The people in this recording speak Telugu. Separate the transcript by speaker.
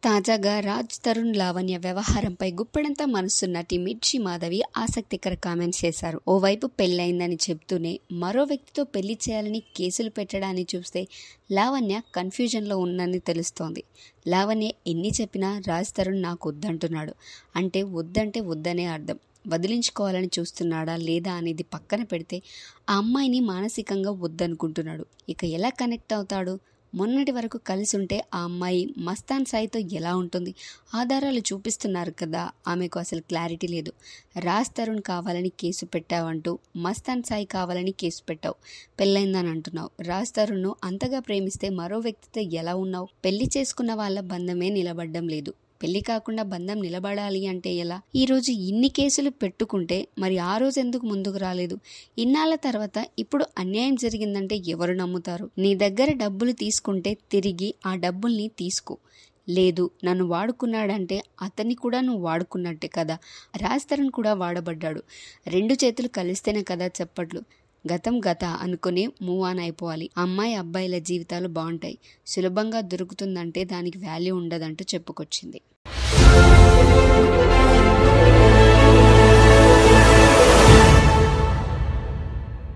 Speaker 1: తాజాగా రాజ్ తరుణ్ లావణ్య వ్యవహారంపై గుప్పెడంతా మనసు నటి మిర్చి మాధవి ఆసక్తికర కామెంట్స్ చేశారు. ఓవైపు పెళ్లైందని చెప్తూనే మరో వ్యక్తితో పెళ్లి చేయాలని కేసులు పెట్టడాన్ని చూస్తే లావణ్య కన్ఫ్యూజన్లో ఉందని తెలుస్తోంది. లావణ్య ఎన్ని చెప్పినా రాజ్ తరుణ్ నాకు వద్దంటున్నాడు. అంటే వద్దంటే వద్దనే అర్థం. వదిలించుకోవాలని చూస్తున్నాడా లేదా అనేది పక్కన పెడితే ఆ అమ్మాయిని మానసికంగా వద్దనుకుంటున్నాడు. ఇక ఎలా కనెక్ట్ అవుతాడు? మొన్నటి వరకు కలిసి ఉంటే ఆ అమ్మాయి మస్తాన్ సాయితో ఎలా ఉంటుంది? ఆధారాలు చూపిస్తున్నారు కదా. ఆమెకు అసలు క్లారిటీ లేదు. రాజ్ తరుణ్ కావాలని కేసు పెట్టావంటూ మస్తాన్ సాయి కావాలని కేసు పెట్టావు. పెళ్ళైందని అంటున్నావు. రాజ్ తరుణ్ను అంతగా ప్రేమిస్తే మరో వ్యక్తితో ఎలా ఉన్నావు? పెళ్లి చేసుకున్న వాళ్ళ బంధమే నిలబడ్డం లేదు. పెళ్లి కాకుండా బంధం నిలబడాలి అంటే ఎలా? ఈరోజు ఇన్ని కేసులు పెట్టుకుంటే మరి ఆ రోజు ఎందుకు ముందుకు రాలేదు? ఇన్నాళ్ల తర్వాత ఇప్పుడు అన్యాయం జరిగిందంటే ఎవరు నమ్ముతారు? నీ దగ్గర డబ్బులు తీసుకుంటే తిరిగి ఆ డబ్బుల్ని తీసుకో. లేదు, నన్ను వాడుకున్నాడంటే అతన్ని కూడా నువ్వు వాడుకున్నట్టే కదా. రాజ్ తరుణ్ కూడా వాడబడ్డాడు. రెండు చేతులు కలిస్తేనే కదా చప్పట్లు. గతం గత అనుకుని మూవ్ ఆన్ అయిపోవాలి. అమ్మాయి అబ్బాయిల జీవితాలు బాగుంటాయి. సులభంగా దొరుకుతుందంటే దానికి వాల్యూ ఉండదంటూ చెప్పుకొచ్చింది.